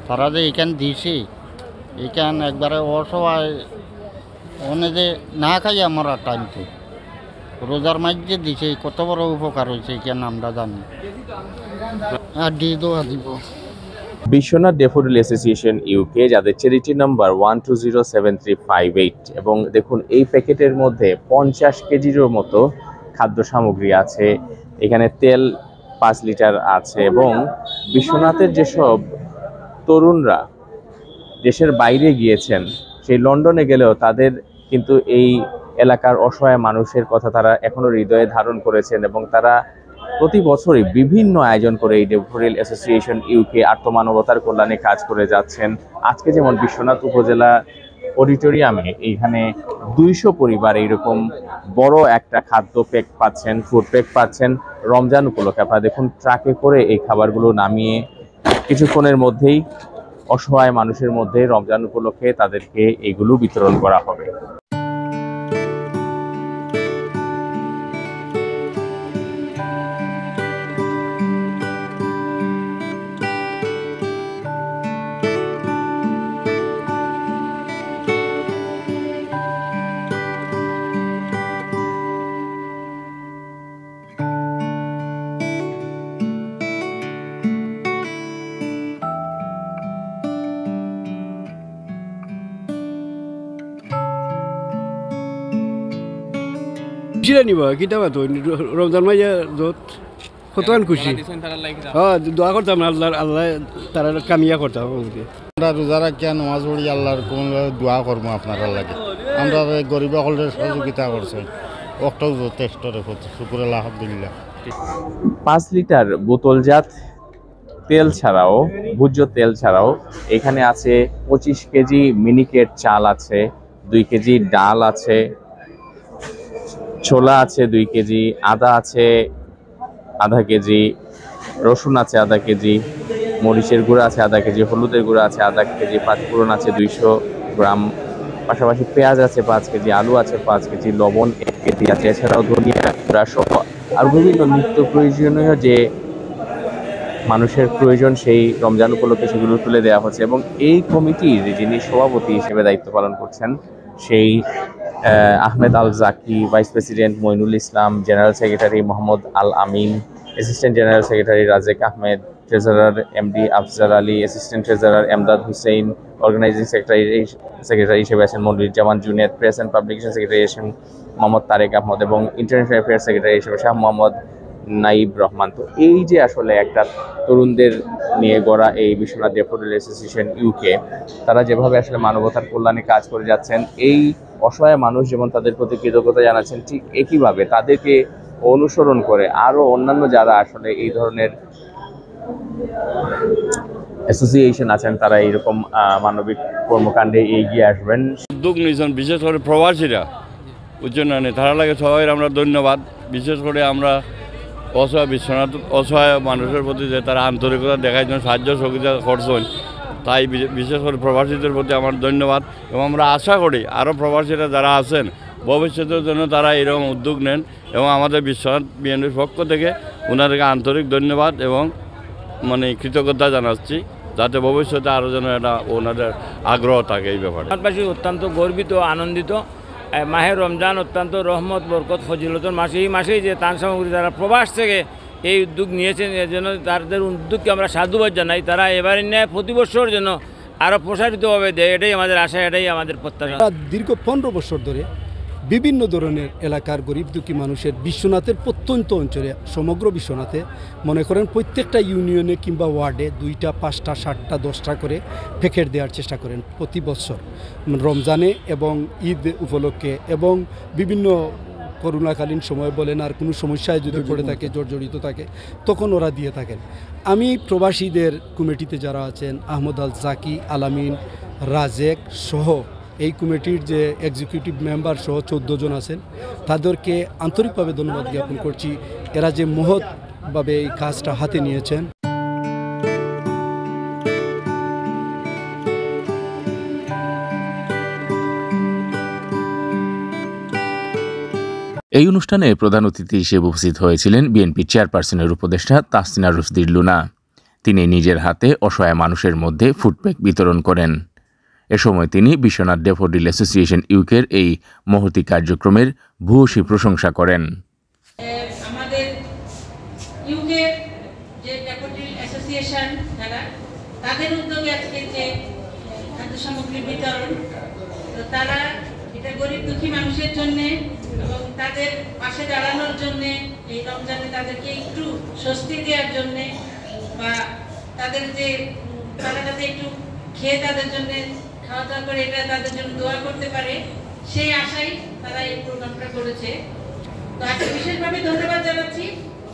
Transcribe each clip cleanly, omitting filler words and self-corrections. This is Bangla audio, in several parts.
তারা যে এখান দিছে এখান একবারে অসহায় অনেকে না খাই আমরা টাইমতে রোজার মাঝে দিছে কত বড় উপকার হয়েছে এখানে আমরা জানি আর দিয়ে দেওয়া দিব। বিশ্বনাথ ড্যাফোডিল অ্যাসোসিয়েশন ইউকে, যাদের চ্যারিটি নাম্বার 1207358, এবং দেখুন এই প্যাকেটের মধ্যে 50 কেজিরও মতো খাদ্য সামগ্রী আছে। এখানে তেল 5 লিটার আছে, এবং বিশ্বনাথের যেসব তরুণরা দেশের বাইরে গিয়েছেন, সেই লন্ডনে গেলেও তাদের কিন্তু এই এলাকার অসহায় মানুষের কথা তারা এখনো হৃদয়ে ধারণ করেছেন, এবং তারা প্রতি বছরই বিভিন্ন আয়োজন করে এই ড্যাফোডিল অ্যাসোসিয়েশন ইউকে আত্মমানবতার কল্যাণে কাজ করে যাচ্ছেন। আজকে যেমন বিশ্বনাথ উপজেলা অডিটোরিয়ামে এইখানে 200 পরিবার এইরকম বড় একটা খাদ্য প্যাক পাচ্ছেন, ফুড প্যাক পাচ্ছেন রমজান উপলক্ষে। আপনারা দেখুন ট্রাকে করে এই খাবারগুলো নামিয়ে কিছুক্ষণের মধ্যেই অসহায় মানুষের মধ্যে রমজান উপলক্ষে তাদেরকে এগুলো বিতরণ করা হবে। নিব কিতাবা তো রমজান মাইয়া যত কতক্ষণ খুশি হ্যাঁ দোয়া করতাম আল্লাহ আল্লাহ তারা কামিয়া করতাম। আমরা রোজা রাখিয়া নামাজ পড়ি আল্লাহর কোন দোয়া করবো আপনারা লাগে। আমরা গরিব সকলের সহযোগিতা করছে অক্টাও যথেষ্ট শুকুর আল্লাহ আলহামদুলিল্লাহ। 5 লিটার বোতলজাত তেল ছাড়াও, ভোজ্য তেল ছাড়াও এখানে আছে 25 কেজি মিনিকেট চাল আছে, 2 কেজি ডাল আছে, ছোলা আছে 2 কেজি, আদা আছে আধা কেজি, রসুন আছে আধা কেজি, মরিচের গুঁড়া আছে আধা কেজি, হলুদের গুঁড়া আছে আধা কেজি, পাঁচফোড়ন আছে 200 গ্রাম, পাশাপাশি পেঁয়াজ আছে 5 কেজি, আলু আছে 5 কেজি, লবণ 1 কেজি আছে, এছাড়াও ধনিয়া গুঁড়া সহ আর বিভিন্ন নিত্য প্রয়োজনীয় যে মানুষের প্রয়োজন সেই রমজান উপলক্ষে সেগুলো তুলে দেওয়া হচ্ছে। এবং এই কমিটির যিনি সভাপতি হিসেবে দায়িত্ব পালন করছেন সেই Ahmed Al Zaki, vice president Moinul Islam, general secretary Mohammad Al Amin, assistant general secretary Rajek Ahmed, treasurer MD Afzar Ali, assistant treasurer Emdad Hussain, organizing secretary হিসেবে আছেন Moniruzzaman Juned, press and publication secretary আছেন মোহাম্মদ তারেক আহমদ, এবং ইন্টারন্যাশনাল অ্যাফেয়ার্স সেক্রেটারি হিসেবে শাহ মোহাম্মদ নাইব রহমান। তো এই যে আসলে একটা তরুণদের নিয়ে গড়া এই বিশ্বনাথ ড্যাফোডিল অ্যাসোসিয়েশন ইউকে, তারা যেভাবে আসলে মানবতার কল্যাণে কাজ করে যাচ্ছেন, এই অসহায় মানুষ যেমন তাদের প্রতি কৃতজ্ঞতা জানাচ্ছেন, ঠিক একইভাবে তাদেরকে অনুসরণ করে আরো অন্যান্য যারা আসলে এই ধরনের অ্যাসোসিয়েশন আছেন তারা এইরকম মানবিক কর্মকাণ্ডে এগিয়ে আসবেন। উদ্যোগ নিয়েছেন বিশেষ করে প্রবাসীরা উচ্চনয়নে, তারা লাগে সবাই আমরা ধন্যবাদ। বিশেষ করে আমরা বিশ্বনাথ অসহায় মানুষের প্রতি যে তারা আন্তরিকতা দেখাইছেন, সাহায্য সহযোগিতা করছেন, তাই বিশেষ করে প্রবাসীদের প্রতি আমার ধন্যবাদ। এবং আমরা আশা করি আরও প্রবাসীরা যারা আছেন ভবিষ্যতের জন্য তারা এরকম উদ্যোগ নেন, এবং আমাদের বিশ্বনাথ বিএনপির পক্ষ থেকে ওনাদেরকে আন্তরিক ধন্যবাদ এবং কৃতজ্ঞতা জানাচ্ছি, যাতে ভবিষ্যতে আরও যেন এটা ওনাদের আগ্রহ থাকে এই ব্যাপারে। বিশ্বনাথবাসী অত্যন্ত গর্বিত, আনন্দিত। মাহে রমজান অত্যন্ত রহমত বরকত ফজিলতের মাসে, এই মাসেই যে ত্রাণ সামগ্রী যারা প্রবাস থেকে এই উদ্যোগ নিয়েছেন, এর জন্য তাদের উদ্যোগকে আমরা সাধুবাদ জানাই। তারা এবারে ন্যায় প্রতি বছর যেন আরও প্রসারিতভাবে দেয়, এটাই আমাদের আশা, এটাই আমাদের প্রত্যাশা। দীর্ঘ 15 বছর ধরে বিভিন্ন ধরনের এলাকার গরিব দুঃখী মানুষের বিশ্বনাথের প্রত্যন্ত অঞ্চলে, সমগ্র বিশ্বনাথে মনে করেন প্রত্যেকটা ইউনিয়নে কিংবা ওয়ার্ডে 2টা, 5টা, 7টা, 10টা করে প্যাকেট দেওয়ার চেষ্টা করেন প্রতি বছর রমজানে এবং ঈদ উপলক্ষে, এবং বিভিন্ন করোনাকালীন সময় বলেন আর কোনো সমস্যায় যদি পড়ে থাকে, জর্জরিত থাকে, তখন ওরা দিয়ে থাকেন। আমি প্রবাসীদের কমিটিতে যারা আছেন, আহমদ আল জাকি, আলামিন, রাজেক সহ এই কমিটির যে এক্সিকিউটিভ মেম্বার সহ 14 জন আছেন, তাদেরকে আন্তরিকভাবে ধন্যবাদ জ্ঞাপন করছি। এরা যে মহৎভাবে এই কাজটা হাতে নিয়েছেন। এই অনুষ্ঠানে প্রধান অতিথি হিসেবে উপস্থিত হয়েছিলেন বিএনপি চেয়ারপারসনের উপদেষ্টা তাহসিনা রুশদী লুনা। তিনি নিজের হাতে অসহায় মানুষের মধ্যে ফুডপ্যাক বিতরণ করেন। এ সময় তিনি বিশ্বনাথ ড্যাফোডিল অ্যাসোসিয়েশন ইউকের এই মহতী কার্যক্রমের ভূয়সী প্রশংসা করেন। আমাদের ইউকের যে ড্যাফোডিল অ্যাসোসিয়েশন তাদের উদ্যোগে আজকে যে খাদ্য সামগ্রী বিতরণ, তো তারা এটা গরিব দুঃখী মানুষের জন্য এবং তাদের পাশে দাঁড়ানোর জন্য, এই রমজানে তাদেরকে একটু স্বস্তি দেওয়ার জন্য বা তাদের যে তারা যাতে একটু খেয়ে তাদের জন্য খাওয়া দাওয়া করে এটা তাদের জন্য দোয়া করতে পারে, সেই আশাই তারা এই প্রোগ্রামটা করেছে। তো আজকে বিশেষভাবে ধন্যবাদ জানাচ্ছি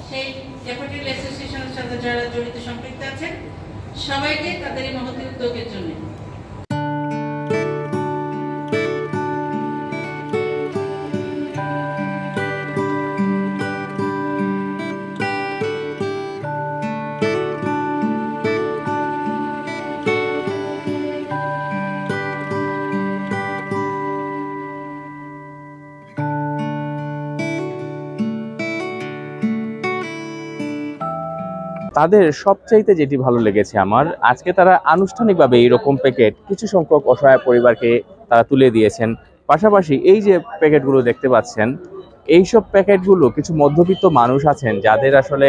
সেই ড্যাফোডিল অ্যাসোসিয়েশনের সাথে যারা জড়িত সম্পৃক্ত আছেন সবাইকে তাদের এই মহৎ উদ্যোগের জন্য। তাদের সবচাইতে যেটি ভালো লেগেছে আমার, আজকে তারা আনুষ্ঠানিকভাবে এইরকম প্যাকেট কিছু সংখ্যক অসহায় পরিবারকে তারা তুলে দিয়েছেন। পাশাপাশি এই যে প্যাকেটগুলো দেখতে পাচ্ছেন, এইসব প্যাকেটগুলো কিছু মধ্যবিত্ত মানুষ আছেন যাদের আসলে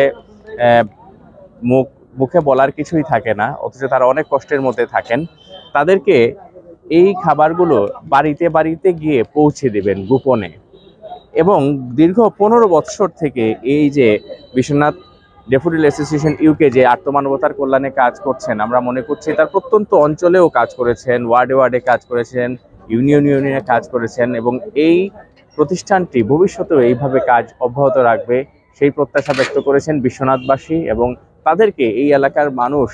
মুখে বলার কিছুই থাকে না, অথচ তারা অনেক কষ্টের মধ্যে থাকেন। তাদেরকে এই খাবারগুলো বাড়িতে বাড়িতে গিয়ে পৌঁছে দেবেন গোপনে। এবং দীর্ঘ 15 বৎসর থেকে এই যে বিশ্বনাথ ড্যাফোডিল অ্যাসোসিয়েশন ইউকে যে আত্মমানবতার কল্যাণে কাজ করছেন, আমরা মনে করছি তার প্রত্যন্ত অঞ্চলেও কাজ করেছেন, ওয়ার্ডে ওয়ার্ডে কাজ করেছেন, ইউনিয়নে কাজ করেছেন, এবং এই প্রতিষ্ঠানটি ভবিষ্যতেও এইভাবে কাজ অব্যাহত রাখবে সেই প্রত্যাশা ব্যক্ত করেছেন বিশ্বনাথবাসী। এবং তাদেরকে এই এলাকার মানুষ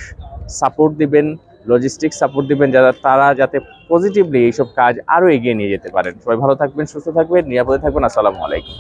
সাপোর্ট দিবেন, লজিস্টিক সাপোর্ট দিবেন, তারা যাতে পজিটিভলি এইসব কাজ আরও এগিয়ে নিয়ে যেতে পারেন। সবাই ভালো থাকবেন, সুস্থ থাকবেন, নিরাপদে থাকবেন। আসসালামু আলাইকুম।